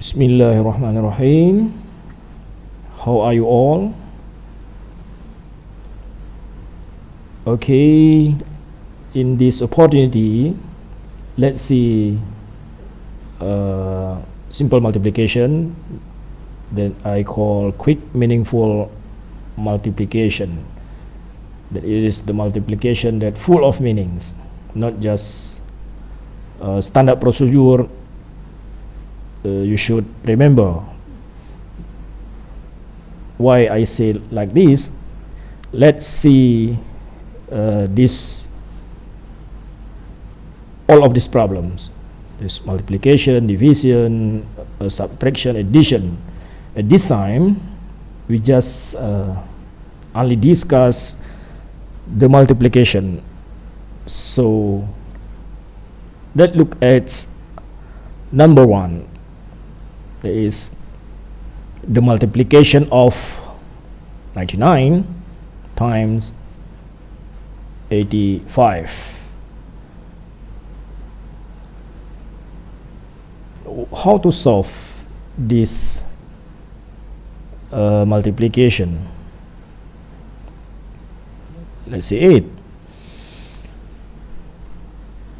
Bismillahirrahmanirrahim. How are you all? Okay, in this opportunity, let's see simple multiplication that I call quick meaningful multiplication. That is the multiplication that full of meanings, not just standard procedure. You should remember why I say like this. Let's see this all of these problems, this multiplication, division, subtraction, addition. At this time we just only discuss the multiplication. So let's look at number one. There is the multiplication of 99 times 85. How to solve this multiplication? Let's see it.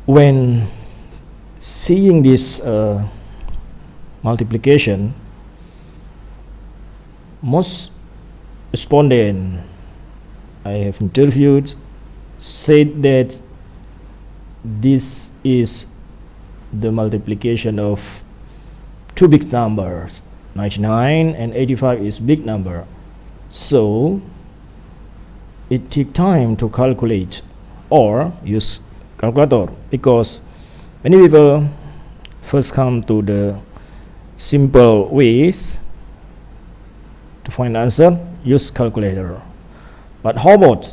When seeing this multiplication, most respondents I have interviewed said that this is the multiplication of two big numbers. 99 and 85 is big number, so it takes time to calculate or use calculator, because many people first come to the simple ways to find the answer, use calculator. But how about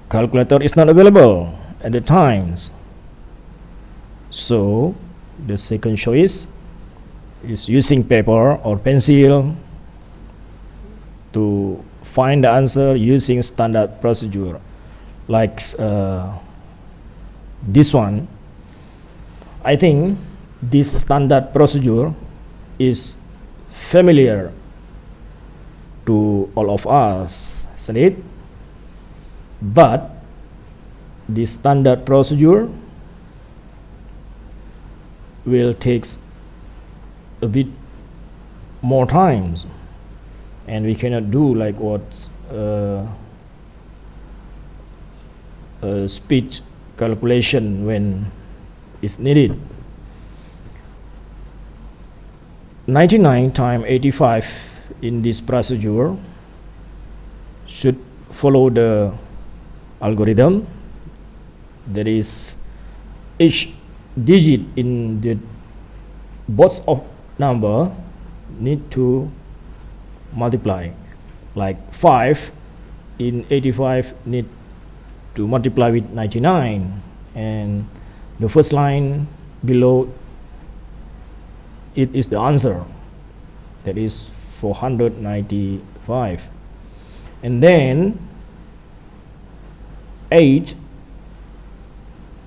calculator is not available at the times? So the second choice is using paper or pencil to find the answer using standard procedure, like this one. I think this standard procedure is familiar to all of us, isn't it? But this standard procedure will take a bit more times, and we cannot do like what speed calculation when it's needed. 99 times 85 in this procedure should follow the algorithm. That is, each digit in the both of number need to multiply. Like 5 in 85 need to multiply with 99, and the first line below it is the answer, that is 495. And then 8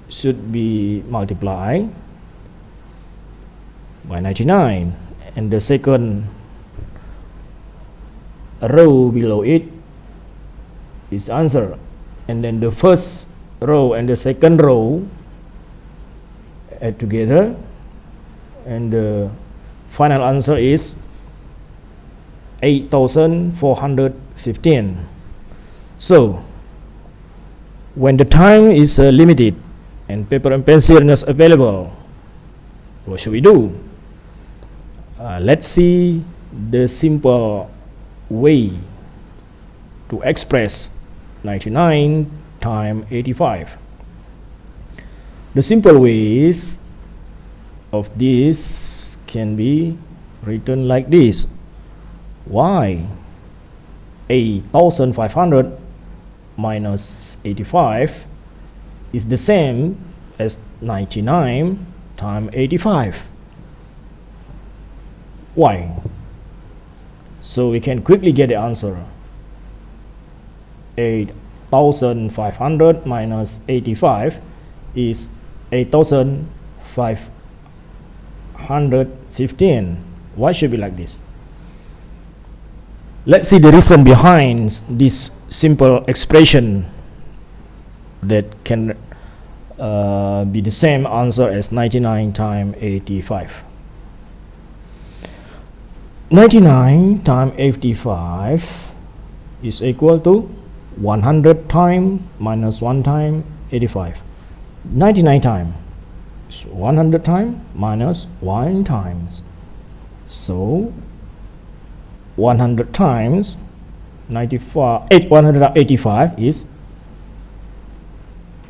should be multiplied by 99, and the second row below it is answer, and then the first row and the second row add together, and the final answer is 8415. So when the time is limited and paper and pencil is available, what should we do? Let's see the simple way to express 99 times 85. The simple ways of this can be written like this. Why 8500 minus 85 is the same as 99 times 85. Why? So we can quickly get the answer. 8500 minus 85 is 8515. Why should be like this? Let's see the reason behind this simple expression that can be the same answer as 99 times 85. 99 times 85 is equal to 100 times minus 1 times 85. 99 times is 100 times minus 1 times. So 100 times 185 is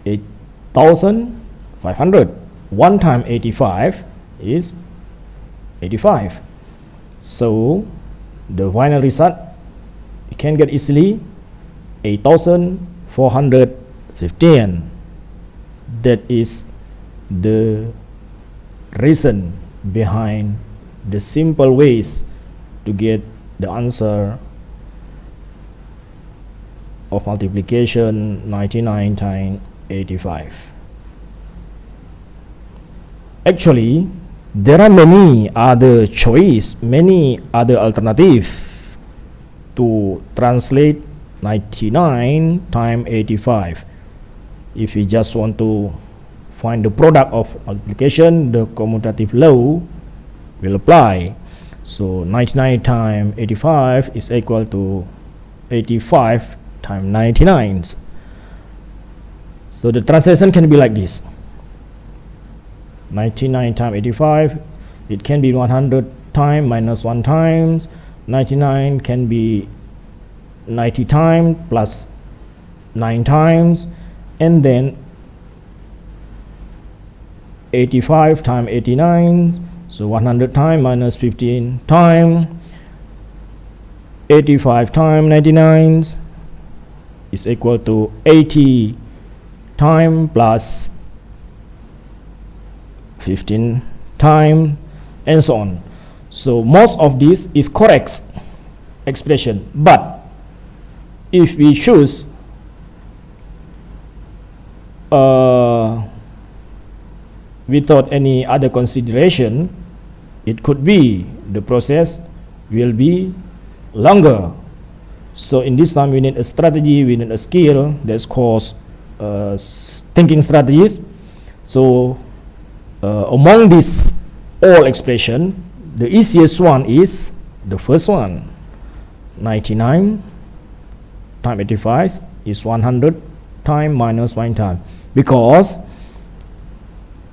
8,500. 1 times 85 is 85. So the final result you can get easily 8,415. That is the reason behind the simple ways to get the answer of multiplication 99 times 85. Actually, there are many other choice, many other alternatives to translate 99 times 85. If we just want to find the product of multiplication, the commutative law will apply. So 99 times 85 is equal to 85 times 99. So the translation can be like this: 99 times 85, it can be 100 times minus 1 times. 99 can be 90 times plus 9 times, and then 85 times 89, so 100 times minus 15 times. 85 times 99 is equal to 80 times plus 15 times, and so on. So most of this is correct expression, but if we choose without any other consideration, it could be the process will be longer. So in this time we need a strategy, we need a skill that's called thinking strategies. So among these all expression, the easiest one is the first one. 99 times 85 is 100 times minus 1 time, because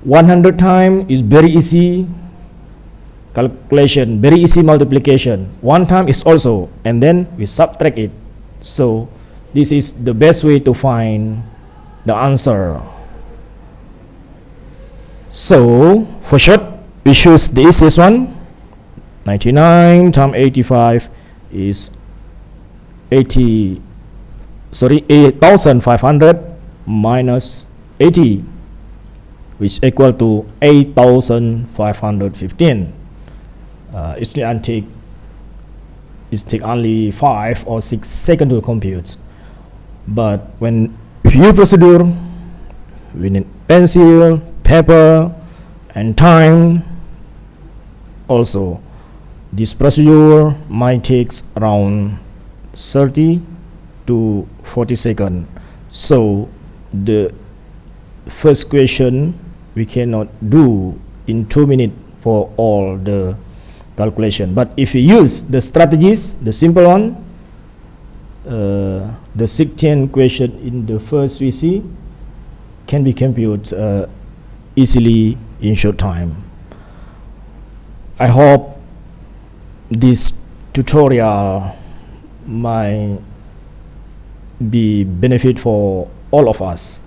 100 times is very easy calculation, very easy multiplication. 1 time is also, and then we subtract it. So this is the best way to find the answer. So for short, we choose the easiest one. 99 times 85 is 8,500 minus 80, which is equal to 8,515. It takes only 5 or 6 seconds to compute. But when you use procedure, we need pencil, paper, and time. Also, this procedure might take around 30 to 40 seconds. So the first question we cannot do in 2 minutes for all the calculation. But if you use the strategies, the simple one, the 16 question in the first VC can be computed easily in short time. I hope this tutorial might be benefit for all of us.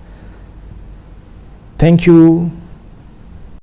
Thank you.